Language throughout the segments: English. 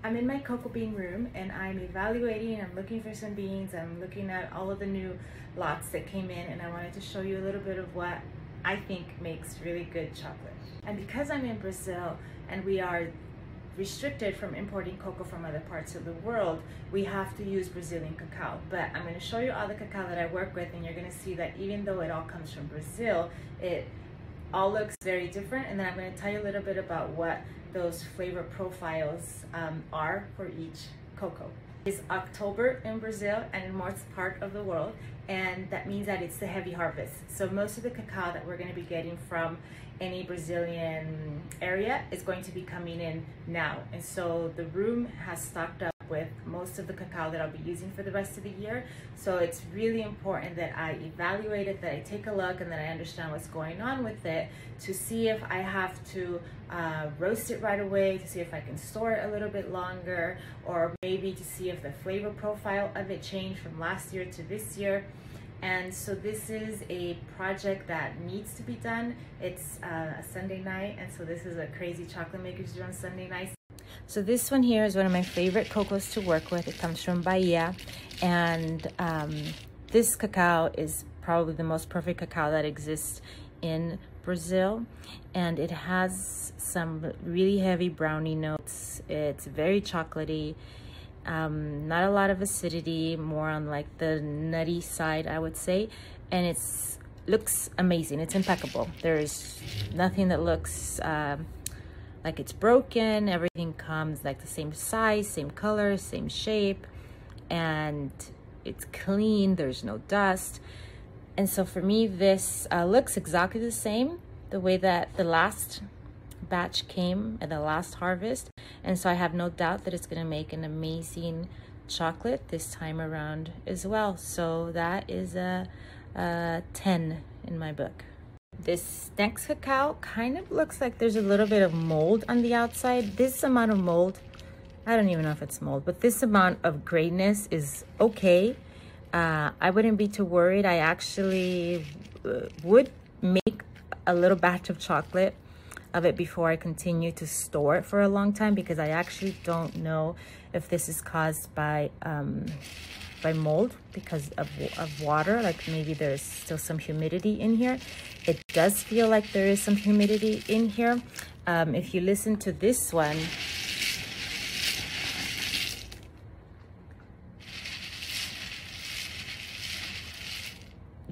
I'm in my cocoa bean room and I'm evaluating, I'm looking for some beans, I'm looking at all of the new lots that came in, and I wanted to show you a little bit of what I think makes really good chocolate. And because I'm in Brazil and we are restricted from importing cocoa from other parts of the world, we have to use Brazilian cacao. But I'm going to show you all the cacao that I work with, and you're going to see that even though it all comes from Brazil, it all looks very different. And then I'm going to tell you a little bit about what those flavor profiles are for each cocoa. It's October in Brazil and in most part of the world, and that means that it's the heavy harvest. So most of the cacao that we're going to be getting from any Brazilian area is going to be coming in now. And so the room has stocked up with most of the cacao that I'll be using for the rest of the year. So it's really important that I evaluate it, that I take a look, and that I understand what's going on with it to see if I have to roast it right away, to see if I can store it a little bit longer, or maybe to see if the flavor profile of it changed from last year to this year. And so this is a project that needs to be done. It's a Sunday night, and so this is what crazy chocolate makers do on Sunday nights. So this one here is one of my favorite cocos to work with. It comes from Bahia, and this cacao is probably the most perfect cacao that exists in Brazil, and it has some really heavy brownie notes. It's very chocolatey. Not a lot of acidity, more on like the nutty side, I would say, and it's looks amazing. It's impeccable. There's nothing that looks like it's broken. Everything comes like the same size, same color, same shape, and it's clean. There's no dust. And so for me, this looks exactly the same, the way that the last batch came at the last harvest. And so I have no doubt that it's going to make an amazing chocolate this time around as well. So that is a 10 in my book. This next cacao kind of looks like there's a little bit of mold on the outside. This amount of mold, I don't even know if it's mold, but this amount of grayness is okay. I wouldn't be too worried. I actually would make a little batch of chocolate of it before I continue to store it for a long time, because I actually don't know if this is caused by mold because of water. Like maybe there's still some humidity in here. It does feel like there is some humidity in here. If you listen to this one,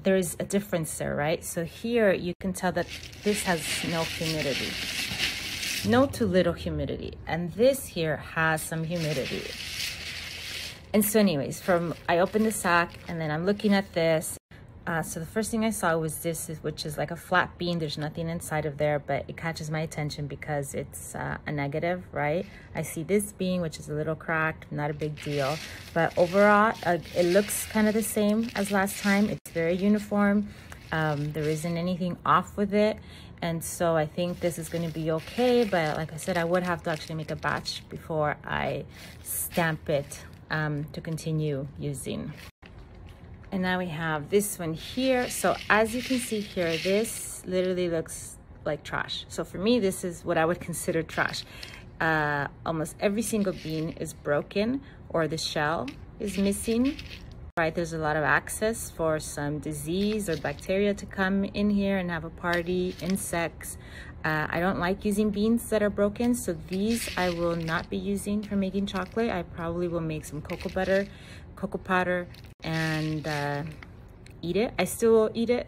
there is a difference there, right? So here you can tell that this has no humidity, no too little humidity, and this here has some humidity. And so anyways, I opened the sack and then I'm looking at this. So the first thing I saw was this, which is like a flat bean. There's nothing inside of there, but it catches my attention because it's a negative, right? I see this bean, which is a little cracked, not a big deal. But overall, it looks kind of the same as last time. It's very uniform. There isn't anything off with it. And so I think this is going to be okay. But like I said, I would have to actually make a batch before I stamp it to continue using. And now we have this one here. So as you can see here, this literally looks like trash. So for me, this is what I would consider trash. Almost every single bean is broken, or the shell is missing, right? There's a lot of access for some disease or bacteria to come in here and have a party, insects. I don't like using beans that are broken, so these I will not be using for making chocolate. I probably will make some cocoa butter, cocoa powder, and eat it. I still will eat it.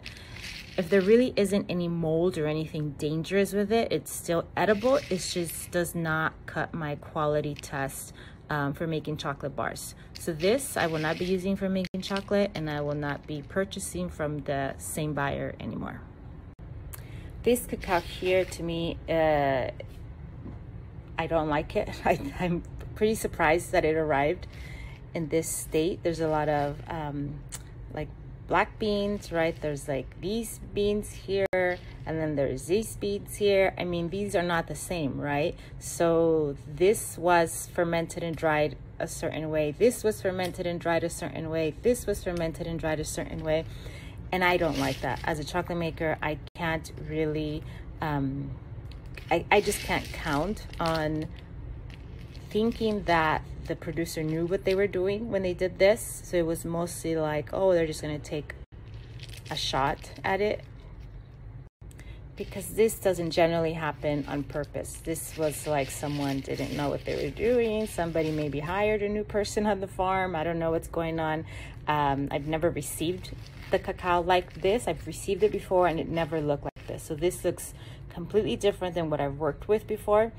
If there really isn't any mold or anything dangerous with it, it's still edible. It just does not cut my quality test for making chocolate bars. So this I will not be using for making chocolate, and I will not be purchasing from the same buyer anymore. This cacao here, to me, I don't like it. I'm pretty surprised that it arrived in this state. There's a lot of like black beans, right? There's like these beans here, and then there's these beans here. I mean, these are not the same, right? So this was fermented and dried a certain way. This was fermented and dried a certain way. This was fermented and dried a certain way. And I don't like that. As a chocolate maker, I can't really, I just can't count on thinking that the producer knew what they were doing when they did this. So it was mostly like, oh, they're just gonna take a shot at it. Because this doesn't generally happen on purpose. This was like someone didn't know what they were doing. Somebody maybe hired a new person on the farm. I don't know what's going on. I've never received the cacao like this. I've received it before and it never looked like this. So this looks completely different than what I've worked with before.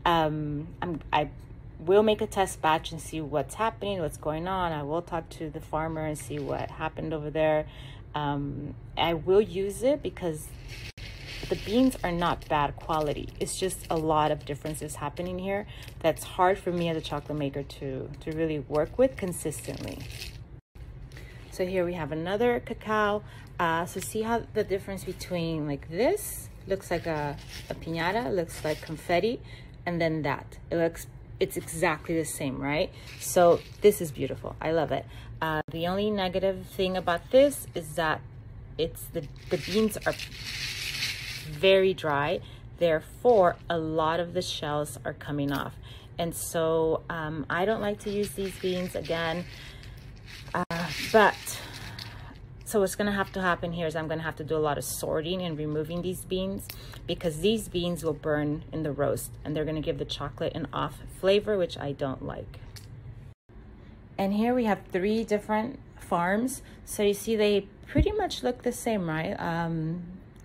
I will make a test batch and see what's happening, what's going on. I will talk to the farmer and see what happened over there. I will use it because the beans are not bad quality. It's just a lot of differences happening here that's hard for me as a chocolate maker to really work with consistently. So here we have another cacao. So see how the difference between like this looks like a piñata, looks like confetti, and then that. It's exactly the same, right? So this is beautiful. I love it. The only negative thing about this is that the beans are very dry, therefore a lot of the shells are coming off, and so I don't like to use these beans again, but so what's gonna have to happen here is I'm gonna have to do a lot of sorting and removing these beans, because these beans will burn in the roast and they're gonna give the chocolate an off flavor, which I don't like. And here we have 3 different farms, so you see they pretty much look the same, right?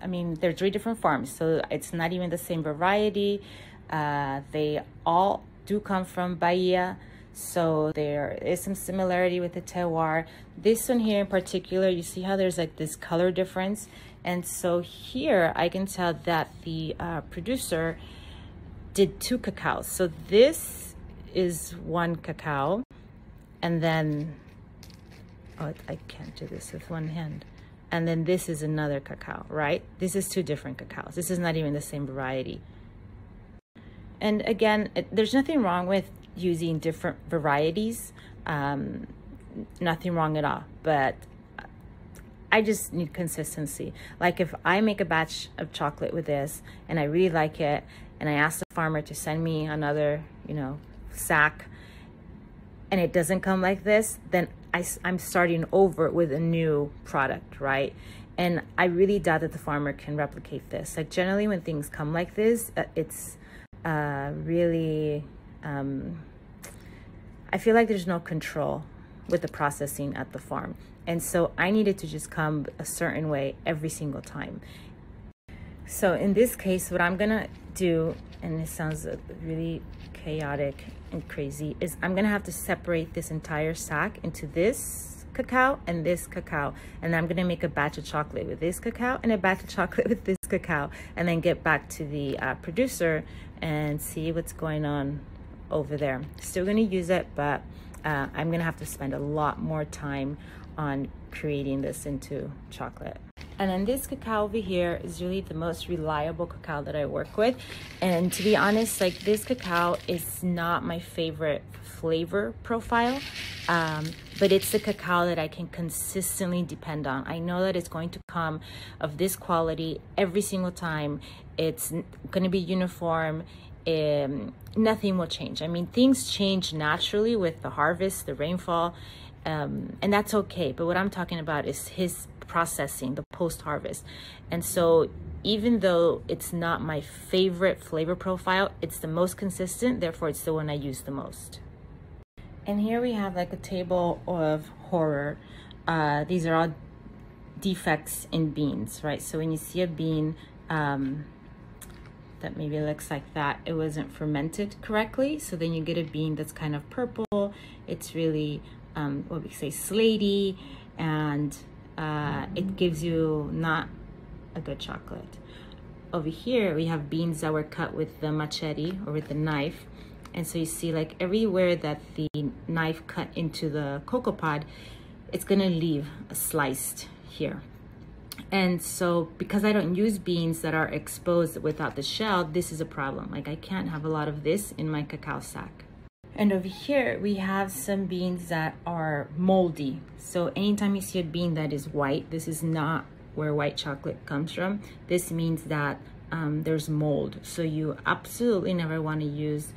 I mean, they're 3 different farms, so it's not even the same variety. They all do come from Bahia, so there is some similarity with the terroir. This one here in particular, you see how there's like this color difference, and so here I can tell that the producer did 2 cacaos. So this is 1 cacao, and then, oh, I can't do this with one hand. And then this is another cacao, right? This is 2 different cacaos. This is not even the same variety. And again, there's nothing wrong with using different varieties. Nothing wrong at all. But I just need consistency. Like if I make a batch of chocolate with this and I really like it, and I ask the farmer to send me another, sack, and it doesn't come like this, then I'm starting over with a new product, right? And I really doubt that the farmer can replicate this. Like generally when things come like this, it's really, I feel like there's no control with the processing at the farm. And so I needed to just come a certain way every single time. So in this case, what I'm gonna do, and it sounds really chaotic and crazy, is I'm gonna have to separate this entire sack into this cacao and this cacao, and I'm gonna make a batch of chocolate with this cacao and a batch of chocolate with this cacao, and then get back to the producer and see what's going on over there. Still gonna use it, but I'm gonna have to spend a lot more time on creating this into chocolate. And then this cacao over here is really the most reliable cacao that I work with. And to be honest, like this cacao is not my favorite flavor profile, but it's the cacao that I can consistently depend on. I know that it's going to come of this quality every single time. It's going to be uniform. Nothing will change. I mean, things change naturally with the harvest, the rainfall, and that's okay. But what I'm talking about is his processing, the post-harvest. And so even though it's not my favorite flavor profile, it's the most consistent, therefore it's the one I use the most. And here we have like a table of horror. These are all defects in beans, right? So when you see a bean that maybe looks like that, it wasn't fermented correctly. So then you get a bean that's kind of purple. It's really what we say slaty, and it gives you not a good chocolate. Over here we have beans that were cut with the machete or with the knife, and so you see like everywhere that the knife cut into the cocoa pod, it's gonna leave a sliced here. And so because I don't use beans that are exposed without the shell, this is a problem. Like I can't have a lot of this in my cacao sack. And over here we have some beans that are moldy. So anytime you see a bean that is white, this is not where white chocolate comes from. This means that there's mold. So you absolutely never want to use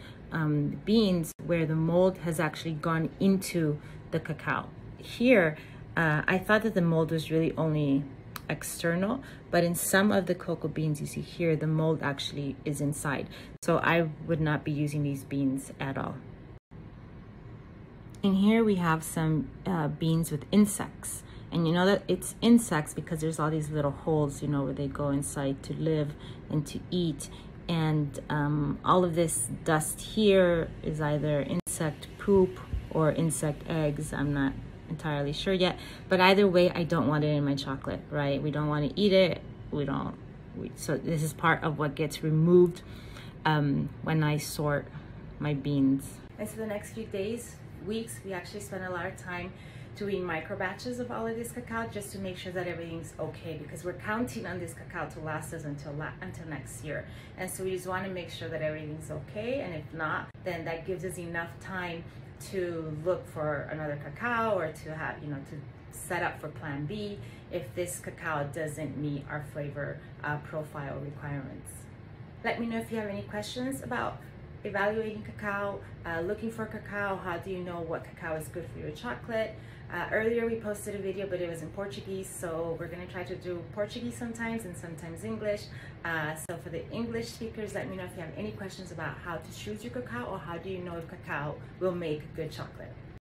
beans where the mold has actually gone into the cacao. Here, I thought that the mold was really only external, but in some of the cocoa beans you see here, the mold actually is inside. So I would not be using these beans at all. In here we have some beans with insects. And you know that it's insects because there's all these little holes, you know, where they go inside to live and to eat. And all of this dust here is either insect poop or insect eggs. I'm not entirely sure yet, but either way, I don't want it in my chocolate, right? We don't want to eat it. So this is part of what gets removed when I sort my beans. And so the next few days, weeks, we actually spend a lot of time doing micro batches of all of this cacao just to make sure that everything's okay, because we're counting on this cacao to last us until next year. And so we just want to make sure that everything's okay, and if not, then that gives us enough time to look for another cacao or to have, you know, to set up for plan B if this cacao doesn't meet our flavor profile requirements. Let me know if you have any questions about evaluating cacao, looking for cacao. How do you know what cacao is good for your chocolate? Earlier we posted a video, but it was in Portuguese, so we're going to try to do Portuguese sometimes and sometimes English. So for the English speakers, let me know if you have any questions about how to choose your cacao, or how do you know if cacao will make good chocolate.